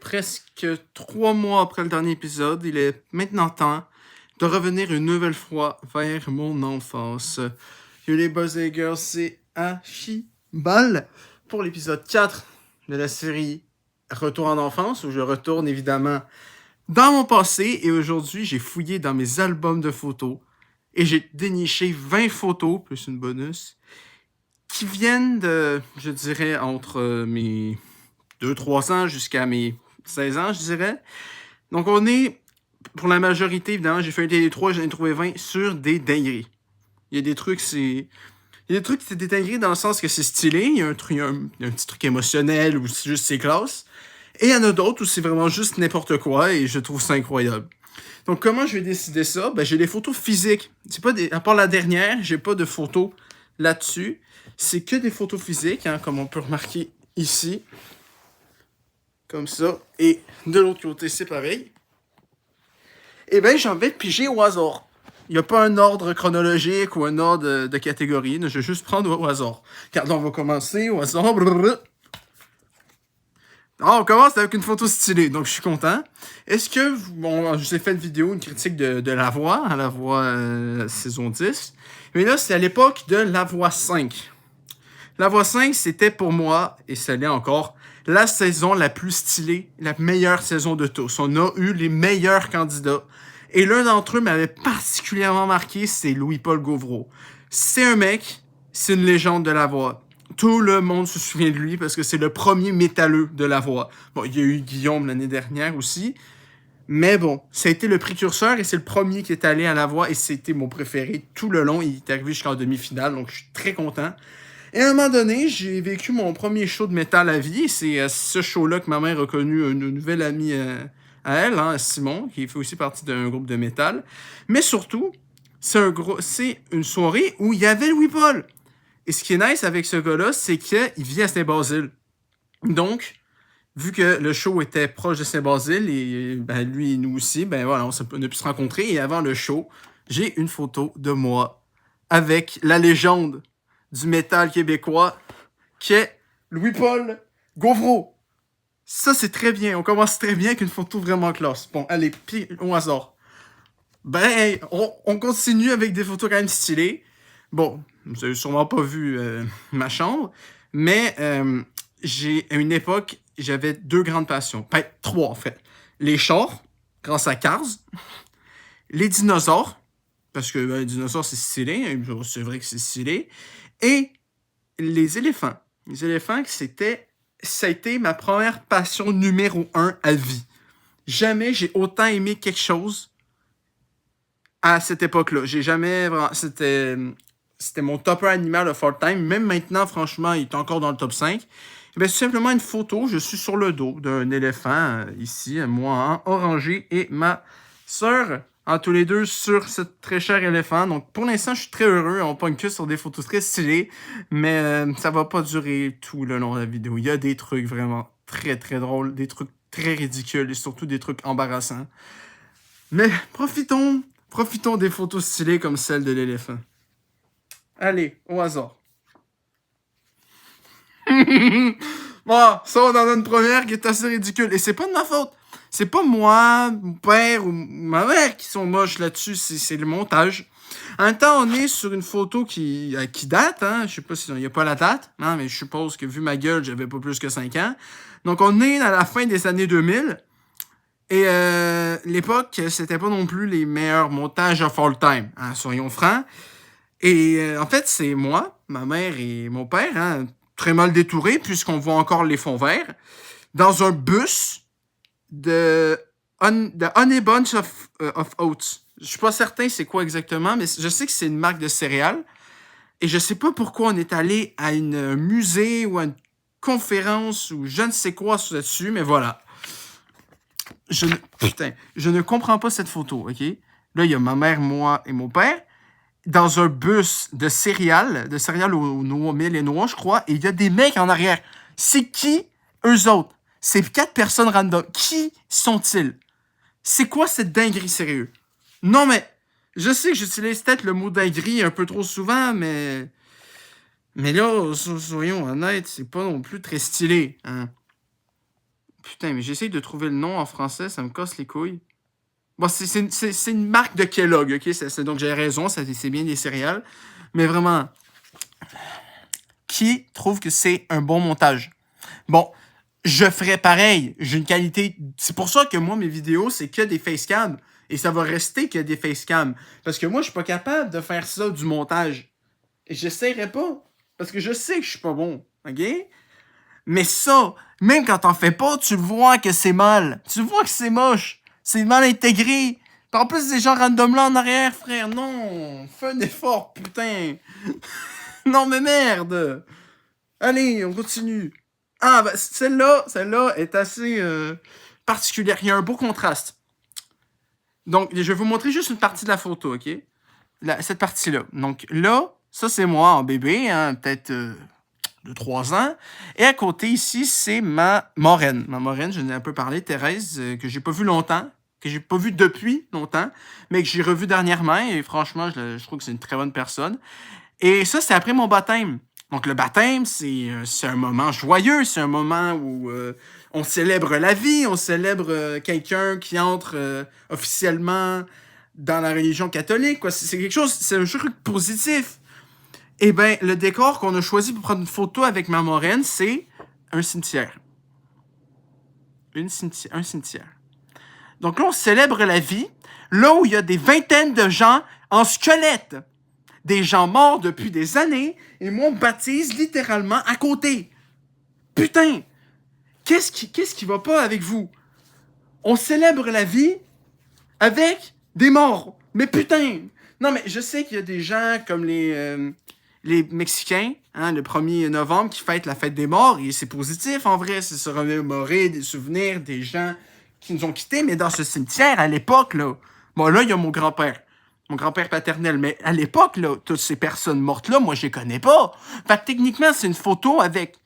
presque 3 mois après le dernier épisode, il est maintenant temps de revenir une nouvelle fois vers mon enfance. Yo les boys et les girls, c'est Archibald pour l'épisode 4 de la série Retour en enfance, où je retourne évidemment dans mon passé, et aujourd'hui j'ai fouillé dans mes albums de photos et j'ai déniché 20 photos, plus une bonus, qui viennent de, je dirais, entre mes 2-3 ans jusqu'à mes 16 ans, je dirais. Donc, on est, pour la majorité, évidemment, j'ai fait un TD3, j'en ai trouvé 20 sur des dingueries. Il y a des trucs, c'est des dingueries dans le sens que c'est stylé, il y a un petit truc émotionnel ou c'est juste c'est classe. Et il y en a d'autres où c'est vraiment juste n'importe quoi et je trouve ça incroyable. Donc, comment je vais décider ça? Ben, j'ai des photos physiques. C'est pas à part la dernière, j'ai pas de photos là-dessus. C'est que des photos physiques, hein, comme on peut remarquer ici. Comme ça. Et de l'autre côté, c'est pareil. Et bien, j'en vais piger au hasard. Il n'y a pas un ordre chronologique ou un ordre de catégorie. Je vais juste prendre au hasard. Car on va commencer au hasard. On commence avec une photo stylée, donc je suis content. Est-ce que, bon, je vous ai fait une vidéo, une critique de La Voix, à La Voix saison 10. Mais là, c'est à l'époque de La Voix 5. La Voix 5, c'était pour moi, et ça l'est encore, la saison la plus stylée, la meilleure saison de tous. On a eu les meilleurs candidats. Et l'un d'entre eux m'avait particulièrement marqué, c'est Louis-Paul Gauvreau. C'est un mec, c'est une légende de La Voix. Tout le monde se souvient de lui parce que c'est le premier métalleux de La Voix. Bon, il y a eu Guillaume l'année dernière aussi. Mais bon, ça a été le précurseur et c'est le premier qui est allé à La Voix et c'était mon préféré tout le long. Il est arrivé jusqu'en demi-finale, donc je suis très content. Et à un moment donné, j'ai vécu mon premier show de métal à vie. C'est à ce show-là que ma mère a connu une nouvelle amie à elle, hein, Simon, qui fait aussi partie d'un groupe de métal. Mais surtout, c'est une soirée où il y avait Louis-Paul. Et ce qui est nice avec ce gars-là, c'est qu'il vit à Saint-Basile. Donc, vu que le show était proche de Saint-Basile, et ben, lui et nous aussi, ben voilà, on a pu se rencontrer. Et avant le show, j'ai une photo de moi avec la légende du métal québécois, qui est Louis-Paul Gauvreau. Ça, c'est très bien. On commence très bien avec une photo vraiment classe. Bon, allez, puis au hasard. Ben, on continue avec des photos quand même stylées. Bon, vous avez sûrement pas vu ma chambre, mais à une époque, j'avais 2 grandes passions. Ben, 3 en fait. Les chars, grâce à Cars. Les dinosaures, parce que les dinosaures, c'est stylé. C'est vrai que c'est stylé. Et les éléphants. Les éléphants, ça a été ma première passion numéro 1 à vie. Jamais j'ai autant aimé quelque chose à cette époque-là. J'ai jamais vraiment... C'était mon top 1 animal of all time. Même maintenant, franchement, il est encore dans le top 5. Et bien, c'est simplement une photo. Je suis sur le dos d'un éléphant, ici, moi en orangé, et ma sœur en tous les deux sur ce très cher éléphant. Donc, pour l'instant, je suis très heureux. On pogne que sur des photos très stylées. Mais ça va pas durer tout le long de la vidéo. Il y a des trucs vraiment très, très drôles. Des trucs très ridicules. Et surtout des trucs embarrassants. Mais profitons des photos stylées comme celle de l'éléphant. Allez, au hasard. Bon, ça, on en a une première qui est assez ridicule. Et c'est pas de ma faute. C'est pas moi, mon père ou ma mère qui sont moches là-dessus, c'est le montage. En même temps, on est sur une photo qui date, hein. Je sais pas s'il n'y a pas la date, hein, mais je suppose que vu ma gueule, j'avais pas plus que 5 ans. Donc, on est à la fin des années 2000. Et l'époque, c'était pas non plus les meilleurs montages of all time, hein, soyons francs. Et en fait, c'est moi, ma mère et mon père, hein, très mal détourés, puisqu'on voit encore les fonds verts, dans un bus de Honey Bunch of Oats. Je suis pas certain c'est quoi exactement, mais je sais que c'est une marque de céréales. Et je sais pas pourquoi on est allé à un musée ou à une conférence ou je ne sais quoi là-dessus, mais voilà. Je ne comprends pas cette photo, ok? Là, il y a ma mère, moi et mon père dans un bus de céréales au noix, miel et noix, je crois, et il y a des mecs en arrière. C'est qui, eux autres? C'est 4 personnes random. Qui sont-ils? C'est quoi cette dinguerie, sérieux? Non, mais je sais que j'utilise peut-être le mot dinguerie un peu trop souvent, mais... Mais là, soyons honnêtes, c'est pas non plus très stylé, hein? Putain, mais j'essaye de trouver le nom en français, ça me casse les couilles. Bon, c'est une marque de Kellogg, ok? Donc j'ai raison, c'est bien des céréales. Mais vraiment, qui trouve que c'est un bon montage? Bon, je ferais pareil. J'ai une qualité... C'est pour ça que moi, mes vidéos, c'est que des facecams. Et ça va rester que des facecams. Parce que moi, je suis pas capable de faire ça du montage. Et j'essaierai pas. Parce que je sais que je suis pas bon. OK? Mais ça, même quand t'en fais pas, tu vois que c'est mal. Tu vois que c'est moche. C'est mal intégré. Puis en plus, des gens random là en arrière, frère. Non. Fais un effort, putain. Non, mais merde. Allez, on continue. Ah, bah, celle-là est assez particulière. Il y a un beau contraste. Donc, je vais vous montrer juste une partie de la photo, OK? Cette partie-là. Donc là, ça, c'est moi en bébé, hein, peut-être de 3 ans. Et à côté, ici, c'est ma marraine. Ma marraine, je n'ai un peu parlé, Thérèse, que j'ai pas vue longtemps, que j'ai pas vue depuis longtemps, mais que j'ai revue dernièrement. Et franchement, je trouve que c'est une très bonne personne. Et ça, c'est après mon baptême. Donc, le baptême, c'est un moment joyeux, c'est un moment où on célèbre la vie, on célèbre quelqu'un qui entre officiellement dans la religion catholique, quoi. C'est quelque chose, c'est un truc positif. Eh bien, le décor qu'on a choisi pour prendre une photo avec ma marraine, c'est un cimetière. Un cimetière. Donc là, on célèbre la vie, là où il y a des vingtaines de gens en squelette. Des gens morts depuis des années, et moi, on baptise littéralement à côté. Putain! Qu'est-ce qui va pas avec vous? On célèbre la vie avec des morts. Mais putain! Non, mais je sais qu'il y a des gens comme les Mexicains, hein, le 1er novembre, qui fêtent la fête des morts, et c'est positif, en vrai, c'est se remémorer des souvenirs des gens qui nous ont quittés, mais dans ce cimetière, à l'époque, là, bon, là, il y a mon grand-père paternel, mais à l'époque, là, toutes ces personnes mortes-là, moi, je les connais pas. Fait que techniquement, c'est une photo avec...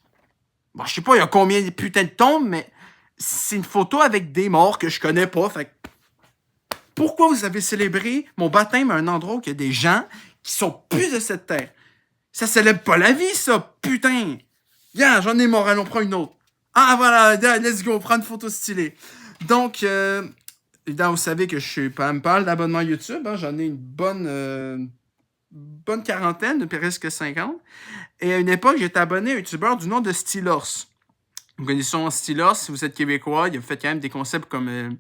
Bon, je sais pas, il y a combien de putains de tombes, mais c'est une photo avec des morts que je connais pas. Fait que pourquoi vous avez célébré mon baptême à un endroit où il y a des gens qui sont plus de cette terre? Ça célèbre pas la vie, ça, putain! Viens, j'en ai mort, allons, on prend une autre. Ah, voilà, let's go, on prend une photo stylée. Donc, évidemment, vous savez que je suis pas mal d'abonnements YouTube, hein, j'en ai une bonne quarantaine, presque 50. Et à une époque, j'étais abonné à un YouTuber du nom de Stylors. Vous connaissez son Stylors, si vous êtes québécois, il a fait quand même des concepts comme...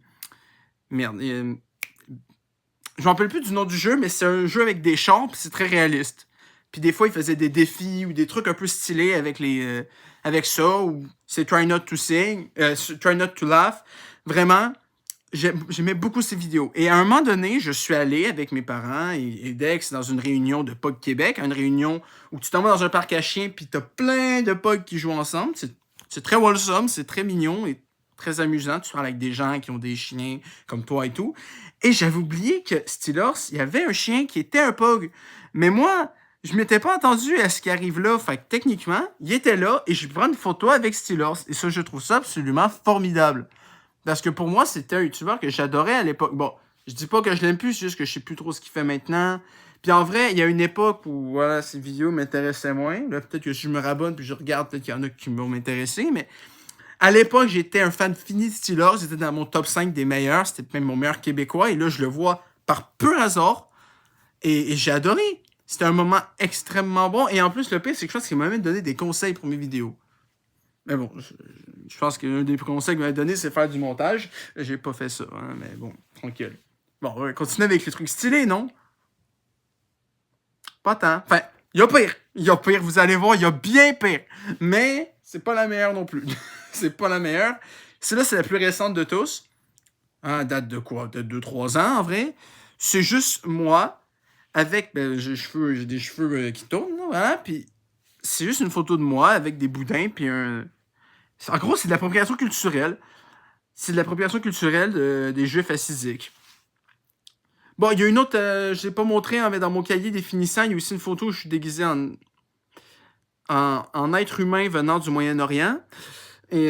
merde, je me rappelle plus du nom du jeu, mais c'est un jeu avec des chars, puis c'est très réaliste. Puis des fois, il faisait des défis ou des trucs un peu stylés avec ça, ou c'est Try Not to Sing, Try Not to Laugh. Vraiment, j'aimais beaucoup ces vidéos. Et à un moment donné, je suis allé avec mes parents et Dex dans une réunion de POG Québec, une réunion où tu t'en vas dans un parc à chiens, puis t'as plein de POG qui jouent ensemble. C'est très wholesome, c'est très mignon et très amusant. Tu parles avec des gens qui ont des chiens comme toi et tout. Et j'avais oublié que Stylors, il y avait un chien qui était un POG. Mais moi, je m'étais pas entendu à ce qui arrive là. Fait que techniquement, il était là et je prends une photo avec Stylors. Et ça, je trouve ça absolument formidable. Parce que pour moi, c'était un youtubeur que j'adorais à l'époque. Bon, je dis pas que je l'aime plus, c'est juste que je sais plus trop ce qu'il fait maintenant. Puis en vrai, il y a une époque où voilà, ces vidéos m'intéressaient moins. Là, peut-être que si je me rabonne puis je regarde, peut-être qu'il y en a qui m'ont m'intéressé, mais à l'époque, j'étais un fan fini de Stylors. J'étais dans mon top 5 des meilleurs. C'était même mon meilleur québécois. Et là, je le vois par pur hasard. Et j'ai adoré. C'était un moment extrêmement bon. Et en plus, le pire, c'est que je pense qu'il m'a même donné des conseils pour mes vidéos. Mais bon, je pense qu'un des conseils qu'il m'a donné, c'est faire du montage. J'ai pas fait ça, hein, mais bon, tranquille. Bon, on va continuer avec les trucs stylés, non? Pas tant. Enfin, il y a pire. Il y a pire, vous allez voir, il y a bien pire. Mais c'est pas la meilleure non plus. C'est pas la meilleure. Celle-là, c'est la plus récente de tous. Hein, date de quoi? De 2-3 ans, en vrai. C'est juste moi, avec... j'ai des cheveux qui tournent, là, voilà, puis c'est juste une photo de moi avec des boudins, puis un... En gros, c'est de l'appropriation culturelle. C'est de l'appropriation culturelle des Juifs assidiques. Bon, il y a une autre, je l'ai pas montré, hein, mais dans mon cahier définissant, il y a aussi une photo où je suis déguisé en être humain venant du Moyen-Orient. Et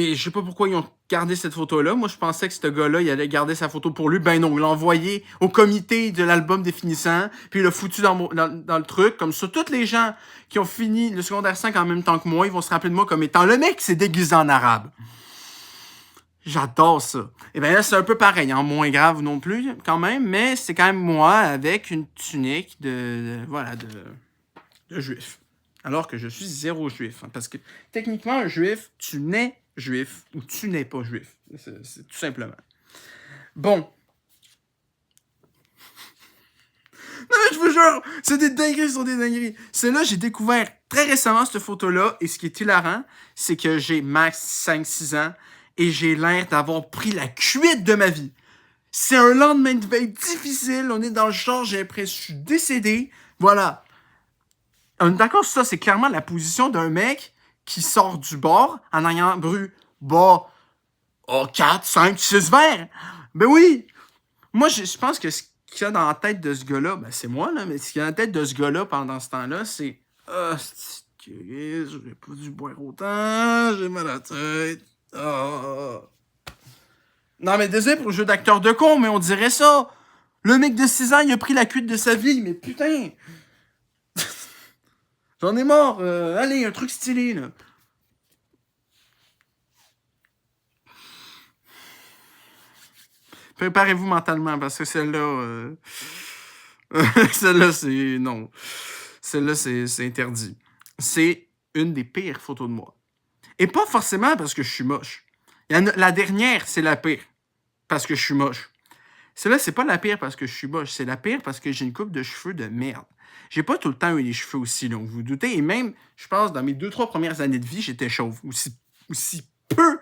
Et je sais pas pourquoi ils ont gardé cette photo-là. Moi, je pensais que ce gars-là, il allait garder sa photo pour lui. Ben non, il l'a envoyé au comité de l'album définissant, puis il l'a foutu dans le truc. Comme ça, tous les gens qui ont fini le secondaire 5 en même temps que moi, ils vont se rappeler de moi comme étant le mec qui s'est déguisé en arabe. J'adore ça. Et bien là, c'est un peu pareil, hein, moins grave non plus, quand même, mais c'est quand même moi avec une tunique de juif. Alors que je suis zéro juif. Hein, parce que techniquement, un juif, tu nais juif ou tu n'es pas juif. C'est tout simplement. Bon. Non mais je vous jure, c'est des dingueries sur des dingueries. Celle-là, j'ai découvert très récemment cette photo-là. Et ce qui est hilarant, c'est que j'ai max 5-6 ans et j'ai l'air d'avoir pris la cuite de ma vie. C'est un lendemain de veille difficile. On est dans le char, j'ai l'impression que je suis décédé. Voilà. On est d'accord sur ça, c'est clairement la position d'un mec qui sort du bar en ayant bu, 4, 5, 6 verres. Ben oui! Moi, je pense que ce qu'il y a dans la tête de ce gars-là, ben c'est moi, là, mais ce qu'il y a dans la tête de ce gars-là pendant ce temps-là, c'est j'aurais pas dû boire autant, j'ai mal à la tête. Non, mais désolé pour le jeu d'acteur de con, mais on dirait ça. Le mec de 6 ans, il a pris la cuite de sa vie, mais putain! J'en ai marre. Allez, un truc stylé, là. Préparez-vous mentalement, parce que celle-là... celle-là, c'est... Non. Celle-là, c'est interdit. C'est une des pires photos de moi. Et pas forcément parce que je suis moche. La dernière, c'est la pire. Parce que je suis moche. Celle-là, c'est pas la pire parce que je suis moche. C'est la pire parce que j'ai une coupe de cheveux de merde. J'ai pas tout le temps eu les cheveux aussi longs, vous vous doutez. Et même, je pense, dans mes 2-3 premières années de vie, j'étais chauve. Aussi peu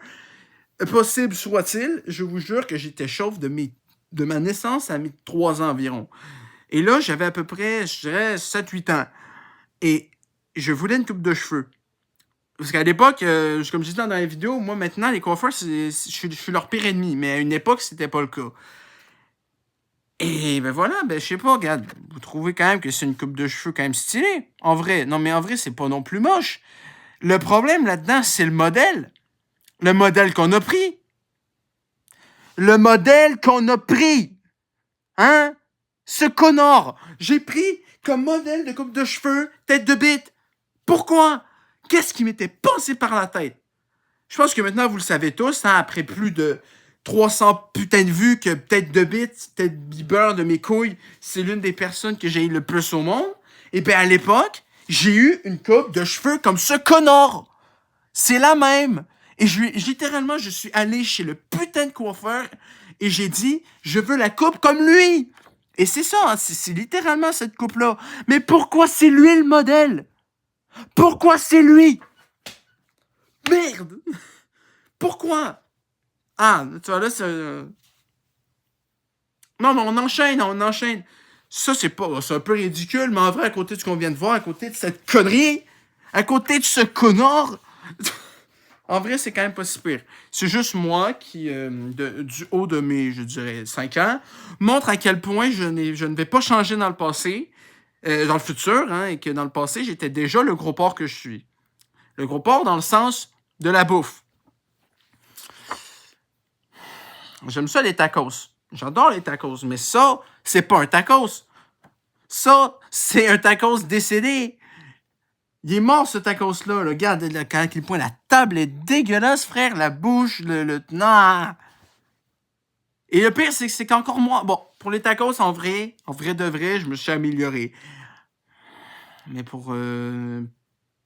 possible soit-il, je vous jure que j'étais chauve de ma naissance à mes 3 ans environ. Et là, j'avais à peu près, je dirais, 7-8 ans. Et je voulais une coupe de cheveux. Parce qu'à l'époque, comme je disais dans la vidéo, moi maintenant, les coiffeurs, je suis leur pire ennemi. Mais à une époque, c'était pas le cas. Et ben voilà, ben je sais pas, regarde, vous trouvez quand même que c'est une coupe de cheveux quand même stylée. En vrai, non mais en vrai, c'est pas non plus moche. Le problème là-dedans, c'est le modèle. Le modèle qu'on a pris. Le modèle qu'on a pris. Hein? Ce connard. J'ai pris comme modèle de coupe de cheveux, tête de bite. Pourquoi? Qu'est-ce qui m'était passé par la tête? Je pense que maintenant, vous le savez tous, hein, après plus de 300 putains de vues que tête de bite, tête Bieber de mes couilles, c'est l'une des personnes que j'ai eu le plus au monde. Et bien, à l'époque, j'ai eu une coupe de cheveux comme ce connard. C'est la même. Et littéralement, je suis allé chez le putain de coiffeur et j'ai dit, je veux la coupe comme lui. Et c'est ça, hein, c'est littéralement cette coupe-là. Mais pourquoi c'est lui le modèle? Pourquoi c'est lui? Merde! Pourquoi? Ah, tu vois, là, c'est... Non, mais on enchaîne. Ça, c'est un peu ridicule, mais en vrai, à côté de ce qu'on vient de voir, à côté de cette connerie, à côté de ce connard, en vrai, c'est quand même pas si pire. C'est juste moi qui, du haut de mes, je dirais, 5 ans, montre à quel point je ne vais pas changer dans le passé, dans le futur, hein, et que dans le passé, j'étais déjà le gros porc que je suis. Le gros porc dans le sens de la bouffe. J'aime ça les tacos. J'adore les tacos, mais ça, c'est pas un tacos. Ça, c'est un tacos décédé. Il est mort, ce tacos-là. Regarde à quel point la table est dégueulasse, frère. La bouche, non. Et le pire, c'est qu'encore moi... Bon, pour les tacos, en vrai de vrai, je me suis amélioré. Mais pour...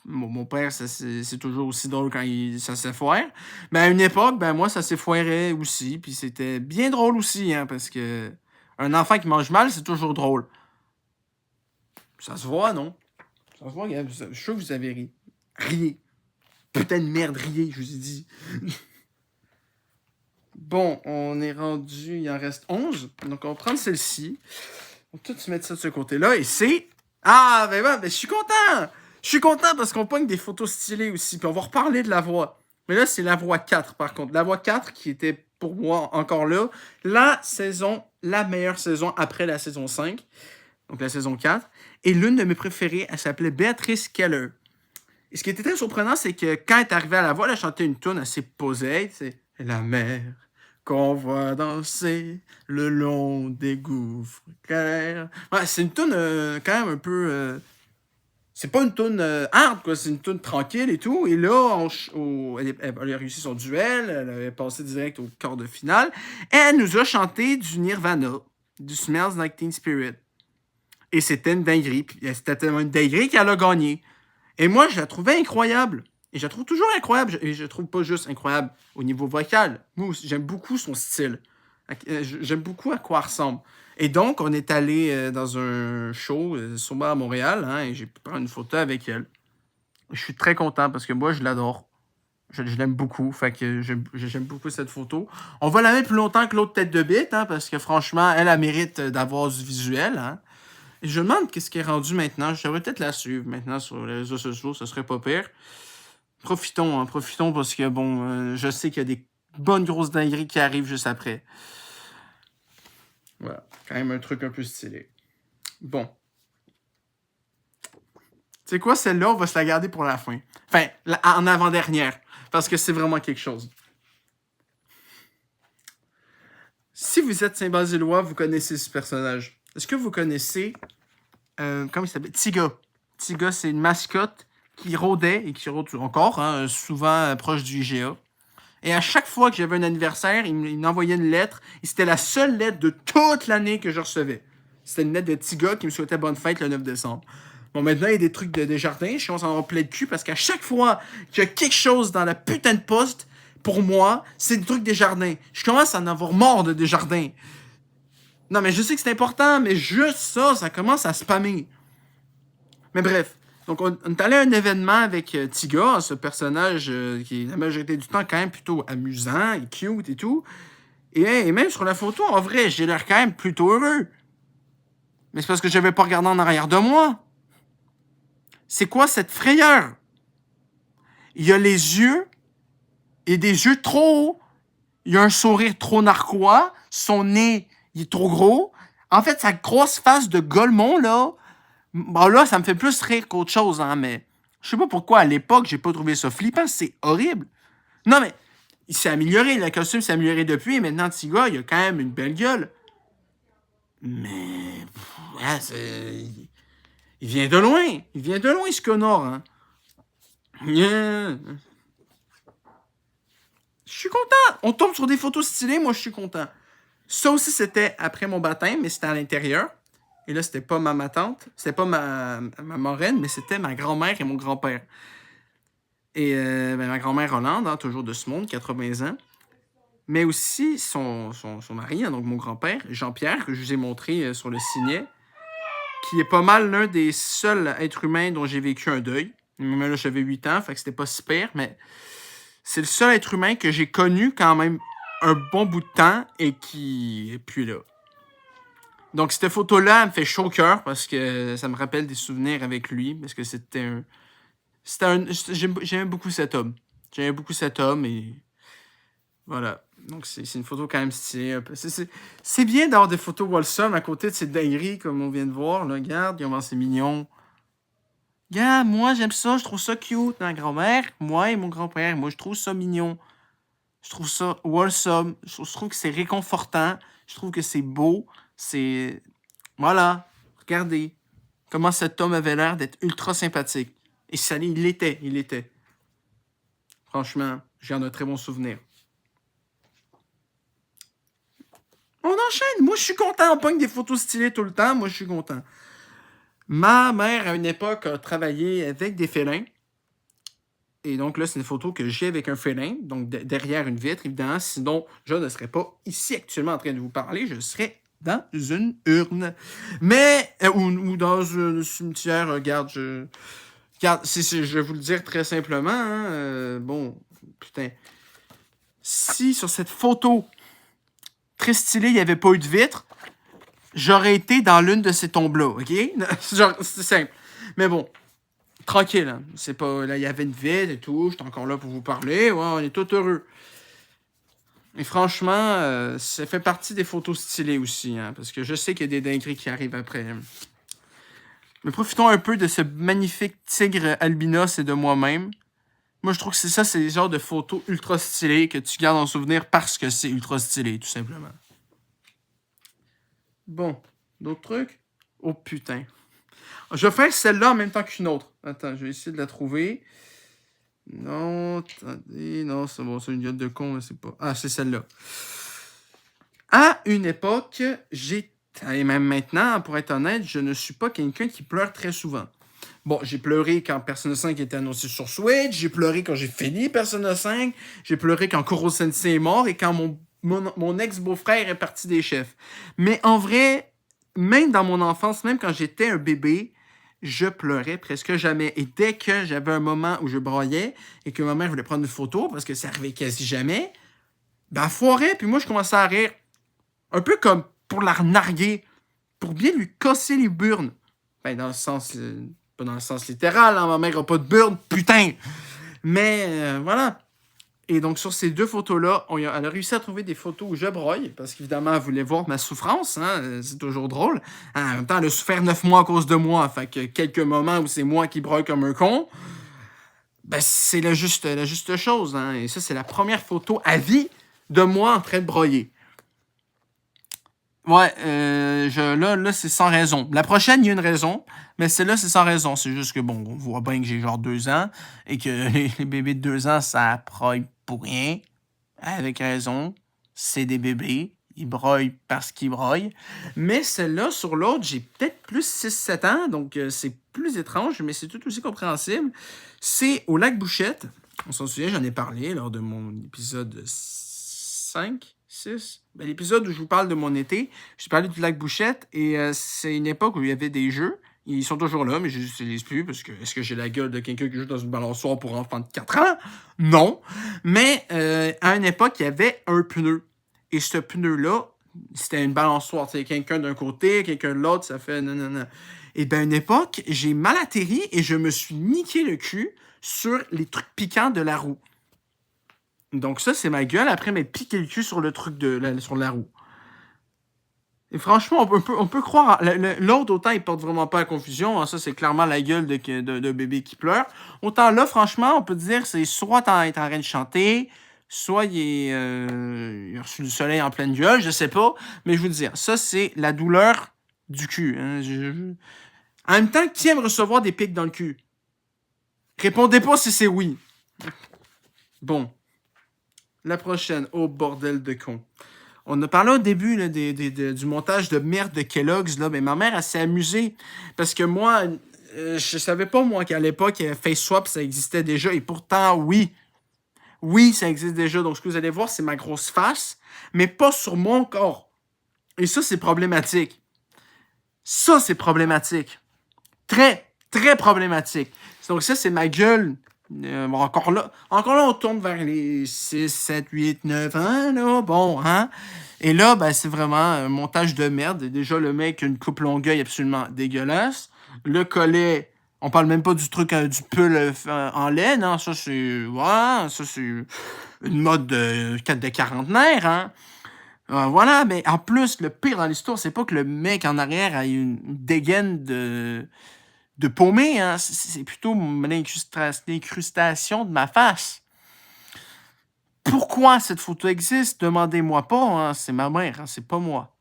mon père, c'est toujours aussi drôle quand ça s'effoire. Mais à une époque, moi, ça s'effoirait aussi. Puis c'était bien drôle aussi, hein, parce que un enfant qui mange mal, c'est toujours drôle. Ça se voit, non? Ça se voit, je suis sûr que vous avez ri. Riez. Putain de merde, riez, je vous ai dit. Bon, on est rendu, il en reste 11. Donc, on va prendre celle-ci. On va tout se mettre ça de ce côté-là. Et c'est... Ah, je suis content! Je suis content parce qu'on pogne des photos stylées aussi. Puis on va reparler de la voix. Mais là, c'est la voix 4, par contre. La voix 4 qui était, pour moi, encore là, la meilleure saison après la saison 5. Donc, la saison 4. Et l'une de mes préférées, elle s'appelait Béatrice Keller. Et ce qui était très surprenant, c'est que quand elle est arrivée à la voix, elle a chanté une tune assez posée. C'est la mer qu'on voit danser le long des gouffres clairs. Ouais, c'est une tune quand même un peu. C'est pas une tune hard, quoi. C'est une tune tranquille et tout. Et là, elle a réussi son duel. Elle avait passé direct au quart de finale. Et elle nous a chanté du Nirvana, du Smells Like Teen Spirit. Et c'était une dinguerie. Puis c'était tellement une dinguerie qu'elle a gagné. Et moi, je la trouvais incroyable. Et je la trouve toujours incroyable. Et je la trouve pas juste incroyable au niveau vocal. Moi aussi, j'aime beaucoup son style. J'aime beaucoup à quoi elle ressemble. Et donc, on est allé dans un show, sûrement à Montréal, hein, et j'ai pu prendre une photo avec elle. Je suis très content parce que moi, je l'adore. Je l'aime beaucoup. Fait que j'aime beaucoup cette photo. On va la mettre plus longtemps que l'autre tête de bite, hein, parce que franchement, elle mérite d'avoir du visuel. Hein. Et je me demande qu'est-ce qui est rendu maintenant. Je devrais peut-être la suivre maintenant sur les réseaux sociaux. Ce serait pas pire. Profitons, hein, profitons parce que, bon, je sais qu'il y a des bonnes grosses dingueries qui arrivent juste après. Voilà. Quand même un truc un peu stylé. Bon. Tu sais quoi, celle-là, on va se la garder pour la fin. Enfin, en avant-dernière. Parce que c'est vraiment quelque chose. Si vous êtes Saint-Basillois, vous connaissez ce personnage. Est-ce que vous connaissez... comment il s'appelle? Tiga. Tiga, c'est une mascotte qui rôdait, et qui rôde encore, hein, souvent proche du IGA. Et à chaque fois que j'avais un anniversaire, il m'envoyait une lettre. Et c'était la seule lettre de toute l'année que je recevais. C'était une lettre de Tiga qui me souhaitait bonne fête le 9 décembre. Bon, maintenant, il y a des trucs de jardin. Je commence à en avoir plein de cul parce qu'à chaque fois qu'il y a quelque chose dans la putain de poste, pour moi, c'est des trucs des jardins. Je commence à en avoir marre de Desjardins. Non, mais je sais que c'est important, mais juste ça, ça commence à spammer. Mais bref. Donc, on est allé à un événement avec Tiga, ce personnage qui est la majorité du temps quand même plutôt amusant et cute et tout. Et même sur la photo, en vrai, j'ai l'air quand même plutôt heureux. Mais c'est parce que je n'avais pas regardé en arrière de moi. C'est quoi cette frayeur? Il y a les yeux, et des yeux trop hauts. Il a un sourire trop narquois. Son nez, il est trop gros. En fait, sa grosse face de Golemont, là, bon, là, ça me fait plus rire qu'autre chose, hein, mais je sais pas pourquoi, à l'époque, j'ai pas trouvé ça flippant. C'est horrible. Non, mais il s'est amélioré. Le costume s'est amélioré depuis. Et maintenant, Tiga, il a quand même une belle gueule. Mais... il vient de loin. Il vient de loin, ce connard, hein. Je suis content. On tombe sur des photos stylées, moi, je suis content. Ça aussi, c'était après mon baptême, mais c'était à l'intérieur. Et là, c'était pas ma tante, c'était pas ma marraine, mais c'était ma grand-mère et mon grand-père. Et ma grand-mère Hollande, hein, toujours de ce monde, 80 ans. Mais aussi son mari, hein, donc mon grand-père, Jean-Pierre, que je vous ai montré sur le signet, qui est pas mal l'un des seuls êtres humains dont j'ai vécu un deuil. Mais là, j'avais 8 ans, fait que c'était pas super, mais c'est le seul être humain que j'ai connu quand même un bon bout de temps et qui est plus là. Donc, cette photo-là, elle me fait chaud au cœur parce que ça me rappelle des souvenirs avec lui. Parce que j'aimais beaucoup cet homme. J'aimais beaucoup cet homme et voilà. Donc, c'est une photo quand même stylée. C'est bien d'avoir des photos wholesome à côté de ces dingueries comme on vient de voir. Là, regarde, c'est mignon. Regarde, moi, j'aime ça. Je trouve ça cute. Ma grand-mère, moi et mon grand-père, moi, je trouve ça mignon. Je trouve ça wholesome. Je trouve que c'est réconfortant. Je trouve que c'est beau. C'est... Voilà. Regardez. Comment cet homme avait l'air d'être ultra sympathique. Et ça, il l'était. Franchement, j'en ai un très bon souvenir. On enchaîne. Moi, je suis content. On pogne des photos stylées tout le temps. Moi, je suis content. Ma mère, à une époque, a travaillé avec des félins. Et donc là, c'est une photo que j'ai avec un félin, donc derrière une vitre, évidemment. Sinon, je ne serais pas ici actuellement en train de vous parler. Je serais dans une urne. Mais, ou dans un cimetière, regarde, je vais vous le dire très simplement. Hein, bon, putain. Si sur cette photo très stylée, il n'y avait pas eu de vitre, j'aurais été dans l'une de ces tombes-là, OK? Genre, c'est simple. Mais bon. Tranquille, hein. C'est pas. Là, il y avait une vitre et tout. J'étais encore là pour vous parler. Ouais, on est tout heureux. Et franchement, ça fait partie des photos stylées aussi, hein, parce que je sais qu'il y a des dingueries qui arrivent après. Mais profitons un peu de ce magnifique tigre albinos et de moi-même. Moi, je trouve que c'est le genre de photos ultra stylées que tu gardes en souvenir parce que c'est ultra stylé, tout simplement. Bon, d'autres trucs? Oh putain. Je vais faire celle-là en même temps qu'une autre. Attends, je vais essayer de la trouver. Non, attendez, non, c'est bon, c'est une gueule de con, mais c'est pas. Ah, c'est celle-là. À une époque, et même maintenant, pour être honnête, je ne suis pas quelqu'un qui pleure très souvent. Bon, j'ai pleuré quand Persona 5 était annoncé sur Switch, j'ai pleuré quand j'ai fini Persona 5, j'ai pleuré quand Koro Sensei est mort et quand mon ex-beau-frère est parti des chefs. Mais en vrai, même dans mon enfance, même quand j'étais un bébé, je pleurais presque jamais. Et dès que j'avais un moment où je broyais et que ma mère voulait prendre une photo, parce que ça arrivait quasi jamais, ben elle foirait, puis moi je commençais à rire. Un peu comme pour la narguer, pour bien lui casser les burnes. Ben, dans le sens... pas dans le sens littéral, hein, ma mère a pas de burnes, putain! Mais voilà. Et donc, sur ces deux photos-là, elle a réussi à trouver des photos où je broille, parce qu'évidemment, elle voulait voir ma souffrance, hein, c'est toujours drôle. Hein, en même temps, elle a souffert 9 mois à cause de moi, fait que quelques moments où c'est moi qui broille comme un con, ben, c'est la juste chose. Hein, et ça, c'est la première photo à vie de moi en train de broyer. Ouais, là, c'est sans raison. La prochaine, il y a une raison, mais celle-là, c'est sans raison. C'est juste que, bon, on voit bien que j'ai genre 2 ans et que les bébés de 2 ans, ça broille pour rien. Avec raison. C'est des bébés. Ils broient parce qu'ils broient. Mais celle-là, sur l'autre, j'ai peut-être plus 6-7 ans, donc c'est plus étrange, mais c'est tout aussi compréhensible. C'est au lac Bouchette. On s'en souvient, j'en ai parlé lors de mon épisode 5, 6. Ben, l'épisode où je vous parle de mon été, j'ai parlé du lac Bouchette et c'est une époque où il y avait des jeux. Ils sont toujours là, mais je les utilise plus parce que est-ce que j'ai la gueule de quelqu'un qui joue dans une balançoire pour enfants de 4 ans? Non. Mais à une époque, il y avait un pneu. Et ce pneu-là, c'était une balançoire. Tu sais, quelqu'un d'un côté, quelqu'un de l'autre, ça fait non. Et bien, à une époque, j'ai mal atterri et je me suis niqué le cul sur les trucs piquants de la roue. Donc ça, c'est ma gueule après m'être piqué le cul sur le truc sur la roue. Et franchement, on peut croire... L'autre, autant, il porte vraiment pas à confusion. Hein, ça, c'est clairement la gueule de bébé qui pleure. Autant là, franchement, on peut dire c'est soit il est en train de chanter, soit il a reçu du soleil en pleine gueule, je sais pas. Mais je vous dire, ça, c'est la douleur du cul. Hein, En même temps, qui aime recevoir des pics dans le cul? Répondez pas si c'est oui. Bon. La prochaine. Oh, bordel de con. On a parlé au début là, du montage de merde de Kellogg's, là, mais ma mère, elle s'est amusée. Parce que moi, je savais pas, moi, qu'à l'époque, FaceSwap, ça existait déjà. Et pourtant, oui. Oui, ça existe déjà. Donc, ce que vous allez voir, c'est ma grosse face, mais pas sur mon corps. Et ça, c'est problématique. Ça, c'est problématique. Très, très problématique. Donc, ça, c'est ma gueule. Bon, encore là, on tourne vers les 6, 7, 8, 9 ans, là. Bon, hein? Et là, ben, c'est vraiment un montage de merde. Déjà, le mec a une coupe longueuil absolument dégueulasse. Le collet, on parle même pas du truc, du pull en laine, hein. Ça, c'est... Ouais, ça, c'est une mode de quarantenaire, hein. Voilà, mais en plus, le pire dans l'histoire, c'est pas que le mec en arrière a une dégaine de paumé, hein. C'est plutôt l'incrustation de ma face. Pourquoi cette photo existe? Demandez-moi pas, hein. C'est ma mère, hein. C'est pas moi.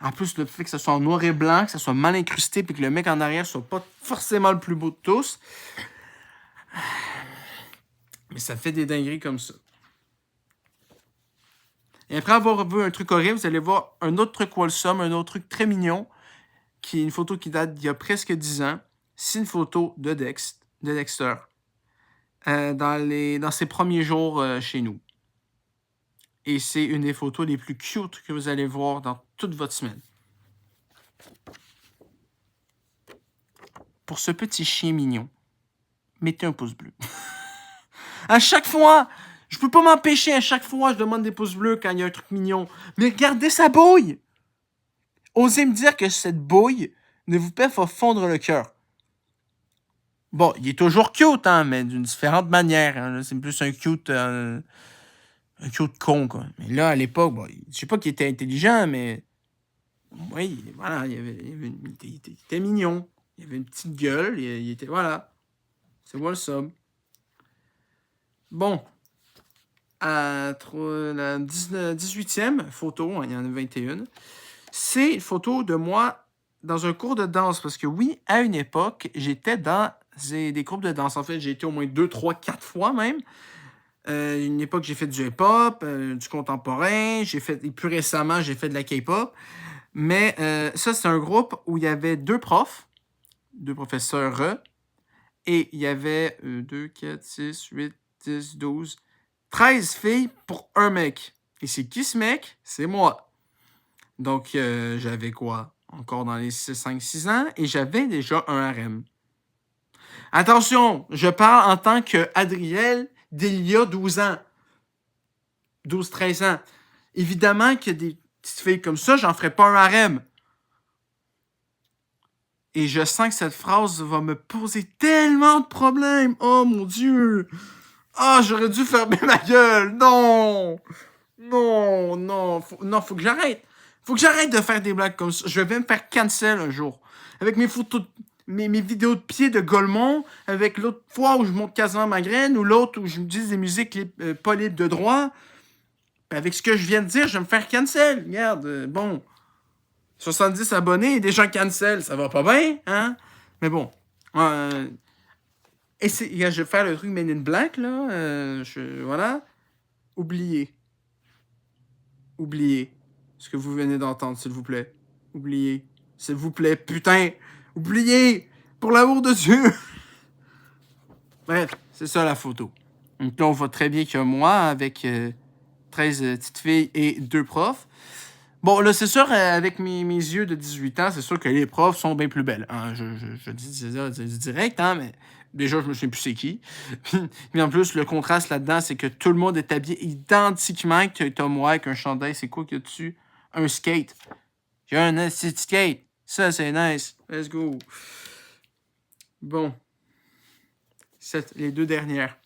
En plus, le fait que ce soit en noir et blanc, que ça soit mal incrusté, puis que le mec en arrière soit pas forcément le plus beau de tous. Mais ça fait des dingueries comme ça. Et après avoir vu un truc horrible, vous allez voir un autre truc wholesome, un autre truc très mignon, qui est une photo qui date d'il y a presque 10 ans. C'est une photo de Dexter, dans ses premiers jours chez nous. Et c'est une des photos les plus cute que vous allez voir dans toute votre semaine. Pour ce petit chien mignon, mettez un pouce bleu. À chaque fois, je peux pas m'empêcher, à chaque fois, je demande des pouces bleus quand il y a un truc mignon. Mais regardez sa bouille! Osez me dire que cette bouille ne vous fait pas fondre le cœur. Bon, il est toujours cute, hein, mais d'une différente manière. Hein. C'est plus un cute con, quoi. Mais là, à l'époque, bon, je sais pas qu'il était intelligent, mais... Oui, voilà, il était mignon. Il avait une petite gueule. Il était... Voilà. C'est moi le sub. Bon. La 18e photo, il y en a 21. C'est une photo de moi dans un cours de danse. Parce que oui, à une époque, j'étais dans des groupes de danse. En fait, j'ai été au moins 2, 3, 4 fois même. Une époque, j'ai fait du hip-hop, du contemporain. Et plus récemment, j'ai fait de la K-pop. Mais ça, c'est un groupe où il y avait 2 profs, 2 professeurs, et il y avait 2, 4, 6, 8, 10, 12, 13 filles pour un mec. Et c'est qui ce mec? C'est moi. Donc, j'avais quoi? Encore dans les 5, 6 ans, et j'avais déjà un harem. Attention, je parle en tant que Adriel d'il y a 12 ans. 12, 13 ans. Évidemment que des petites filles comme ça, j'en ferais pas un harem. Et je sens que cette phrase va me poser tellement de problèmes. Oh mon Dieu. Ah, j'aurais dû fermer ma gueule. Non. Non. Faut que j'arrête. Faut que j'arrête de faire des blagues comme ça. Je vais me faire cancel un jour. Avec mes photos, mes vidéos de pied de Golemont, avec l'autre fois où je monte quasiment ma graine, ou l'autre où je me dis des musiques pas libres de droit. Avec ce que je viens de dire, je vais me faire cancel. Regarde, bon. 70 abonnés et des gens cancel, ça va pas bien, hein? Mais bon. Et je vais faire le truc Men in Black, là. Voilà. Oubliez ce que vous venez d'entendre, s'il vous plaît. Oubliez. S'il vous plaît, putain. Oubliez. Pour l'amour de Dieu. Bref, c'est ça la photo. Donc là, on voit très bien qu'il y a moi avec 13 petites filles et 2 profs. Bon, là, c'est sûr, avec mes yeux de 18 ans, c'est sûr que les profs sont bien plus belles. Hein. Je dis ça direct, hein, mais déjà, je me souviens plus c'est qui. Puis en plus, le contraste là-dedans, c'est que tout le monde est habillé identiquement, que t'as moi avec un chandail. C'est quoi qu'il y a dessus? Un skate. J'ai un skate. Ça, c'est nice. Let's go. Bon. Les 2 dernières.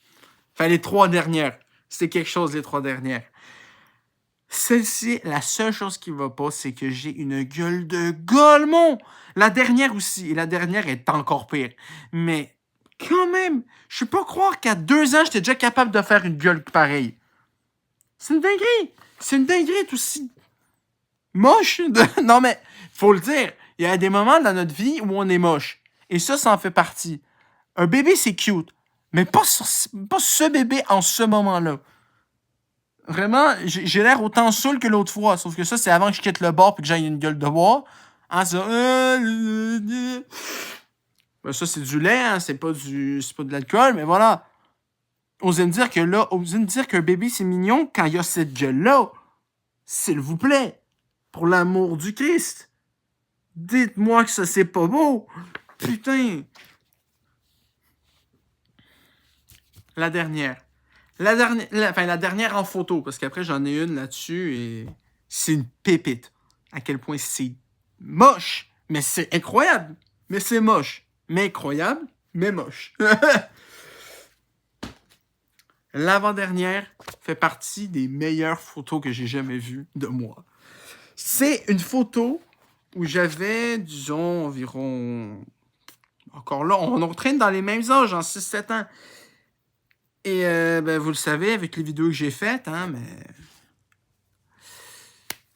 Enfin, les 3 dernières. C'était quelque chose, les 3 dernières. Celle-ci, la seule chose qui va pas, c'est que j'ai une gueule de Golemont. La dernière aussi. Et la dernière est encore pire. Mais quand même, je peux pas croire qu'à 2 ans, j'étais déjà capable de faire une gueule pareille. C'est une dinguerie. C'est une dinguerie, tout aussi moche. Non, mais faut le dire. Il y a des moments dans notre vie où on est moche. Et ça en fait partie. Un bébé, c'est cute. Mais pas ce bébé en ce moment-là. Vraiment, j'ai l'air autant saoul que l'autre fois. Sauf que ça, c'est avant que je quitte le bar et que j'aille une gueule de bois. Hein, ça... Ben, ça, c'est du lait, hein. C'est pas de l'alcool, mais voilà. Osez me dire qu'un bébé, c'est mignon quand il y a cette gueule-là. S'il vous plaît. Pour l'amour du Christ. Dites-moi que ça, c'est pas beau. Putain. La dernière. La dernière en photo, parce qu'après, j'en ai une là-dessus et c'est une pépite. À quel point c'est moche, mais c'est incroyable. Mais c'est moche. Mais incroyable, mais moche. L'avant-dernière fait partie des meilleures photos que j'ai jamais vues de moi. C'est une photo où j'avais, disons, environ... Encore là, on traîne dans les mêmes âges, en 6-7 ans. Et vous le savez, avec les vidéos que j'ai faites, hein,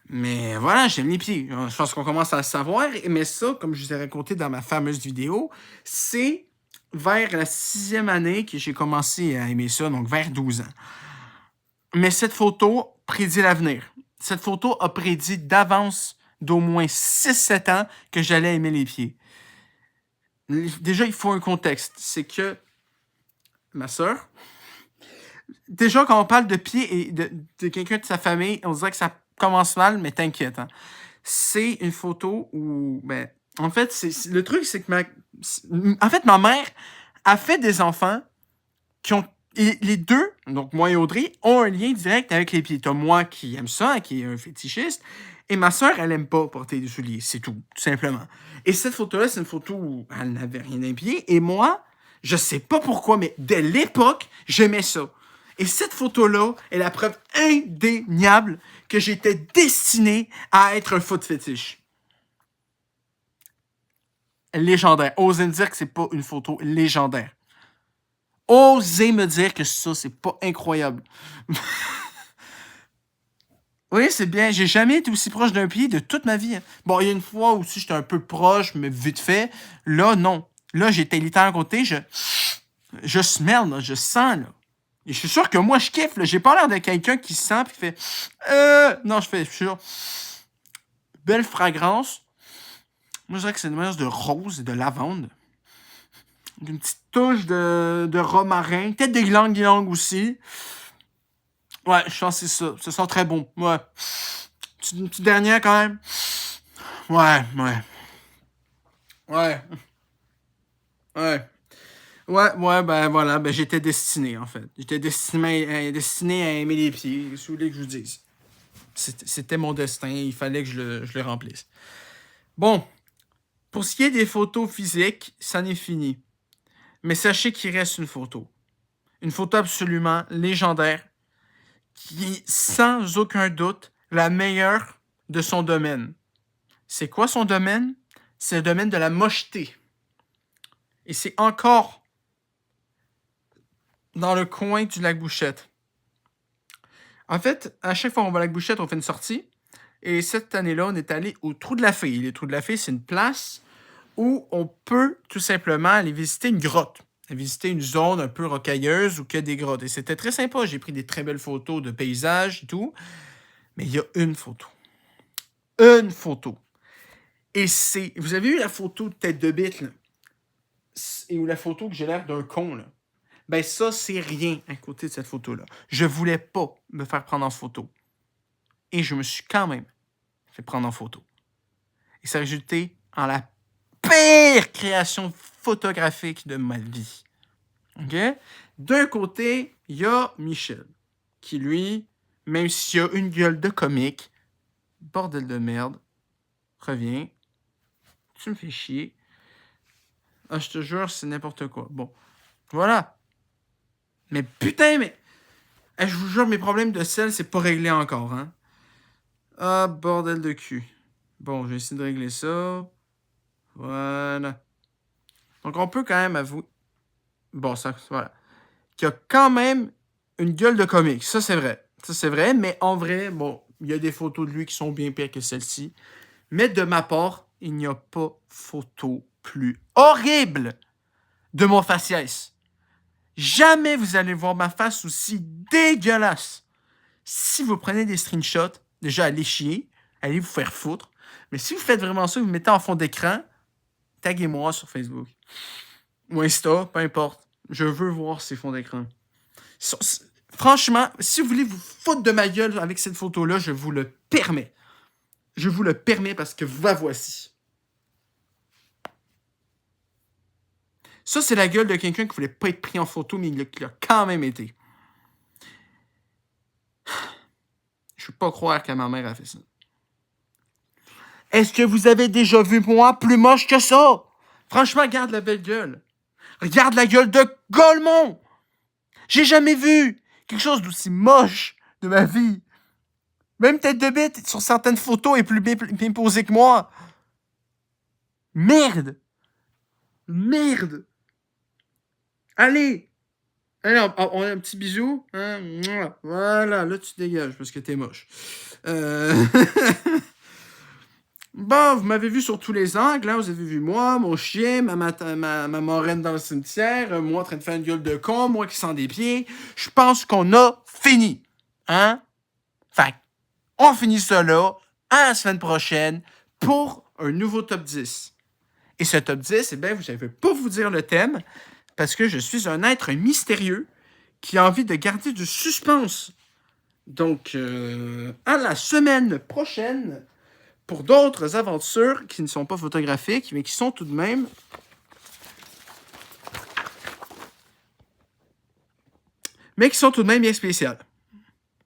mais voilà, j'aime les pieds. Je pense qu'on commence à le savoir. Mais ça, comme je vous ai raconté dans ma fameuse vidéo, c'est vers la 6e année que j'ai commencé à aimer ça, donc vers 12 ans. Mais cette photo prédit l'avenir. Cette photo a prédit d'avance d'au moins 6-7 ans que j'allais aimer les pieds. Déjà, il faut un contexte. C'est que ma sœur... Déjà, quand on parle de pieds et de quelqu'un de sa famille, on dirait que ça commence mal, mais t'inquiète. Hein. C'est une photo où... en fait, le truc, c'est que ma mère a fait des enfants qui ont... Et les deux, donc moi et Audrey, ont un lien direct avec les pieds. T'as moi qui aime ça, qui est un fétichiste, et ma sœur, elle aime pas porter des souliers. C'est tout simplement. Et cette photo-là, c'est une photo où elle n'avait rien d'un pied, et moi, je sais pas pourquoi, mais dès l'époque, j'aimais ça. Et cette photo-là est la preuve indéniable que j'étais destiné à être un foot fétiche. légendaire. Osez me dire que c'est pas une photo légendaire. Osez me dire que ça, c'est pas incroyable. Oui, c'est bien. J'ai jamais été aussi proche d'un pied de toute ma vie. Hein. Bon, il y a une fois aussi, j'étais un peu proche, mais vite fait. Là, non. Là, j'étais littéralement à côté. Je smell, là, je sens, là. Et je suis sûr que moi, je kiffe, là. J'ai pas l'air de quelqu'un qui sent puis qui fait... Non, je suis sûr. Belle fragrance. Moi, je dirais que c'est une mélange de rose et de lavande. Une petite touche de romarin. Peut-être des ylang-ylang aussi. Ouais, je pense que c'est ça. Ça sent très bon. Ouais. Une petite dernière quand même. Ouais, ouais. Ouais. Ouais. Ouais, ben voilà, ben j'étais destiné en fait. J'étais destiné à aimer les pieds, si vous voulez que je vous dise. C'était mon destin, il fallait que je le remplisse. Bon, pour ce qui est des photos physiques, ça n'est fini. Mais sachez qu'il reste une photo. Une photo absolument légendaire, qui est sans aucun doute la meilleure de son domaine. C'est quoi son domaine? C'est le domaine de la mocheté. Et c'est encore dans le coin du lac Bouchette. En fait, à chaque fois qu'on va à lac Bouchette, on fait une sortie. Et cette année-là, on est allé au Trou de la Fée. Les Trous de la Fée, c'est une place où on peut tout simplement aller visiter une grotte. Visiter une zone un peu rocailleuse où il y a des grottes. Et c'était très sympa. J'ai pris des très belles photos de paysages et tout. Mais il y a une photo. Une photo. Et c'est... Vous avez vu la photo de tête de bite, là? Et ou la photo que j'ai l'air d'un con, là? Ben ça, c'est rien à côté de cette photo-là. Je voulais pas me faire prendre en photo. Et je me suis quand même fait prendre en photo. Et ça a résulté en la pire création photographique de ma vie. OK? D'un côté, il y a Michel, qui lui, même s'il a une gueule de comique, bordel de merde, reviens, tu me fais chier. Ah, je te jure, c'est n'importe quoi. Bon, voilà. Mais putain, mais... je vous jure, mes problèmes de sel, c'est pas réglé encore, hein. Ah, bordel de cul. Bon, je vais essayer de régler ça. Voilà. Donc, on peut quand même avouer... Bon, ça, voilà. Qu'il y a quand même une gueule de comique. Ça, c'est vrai. Ça, c'est vrai, mais en vrai, bon, il y a des photos de lui qui sont bien pires que celle-ci. Mais de ma part, il n'y a pas photo plus horrible de mon faciès. Jamais vous allez voir ma face aussi dégueulasse. Si vous prenez des screenshots, déjà, allez chier, allez vous faire foutre. Mais si vous faites vraiment ça, vous mettez en fond d'écran, taguez-moi sur Facebook. Ou Insta, peu importe. Je veux voir ces fonds d'écran. Franchement, si vous voulez vous foutre de ma gueule avec cette photo-là, je vous le permets. Je vous le permets parce que voici. Ça, c'est la gueule de quelqu'un qui voulait pas être pris en photo, mais qui l'a quand même été. Je peux pas croire que ma mère a fait ça. Est-ce que vous avez déjà vu moi plus moche que ça? Franchement, regarde la belle gueule. Regarde la gueule de Golemont. J'ai jamais vu quelque chose d'aussi moche de ma vie. Même tête de bite, sur certaines photos, est plus bien posée que moi. Merde. Merde. Allez. Allez, on a un petit bisou. Hein? Voilà, là, tu te dégages parce que t'es moche. Bon, vous m'avez vu sur tous les angles. Hein? Vous avez vu moi, mon chien, ma moraine dans le cimetière, moi en train de faire une gueule de con, moi qui sens des pieds. Je pense qu'on a fini. Hein? Fait on finit ça là, à la semaine prochaine, pour un nouveau top 10. Et ce top 10, eh bien, je ne vais pas vous dire le thème, parce que je suis un être mystérieux qui a envie de garder du suspense. Donc, à la semaine prochaine, pour d'autres aventures qui ne sont pas photographiques, mais qui sont tout de même... bien spéciales.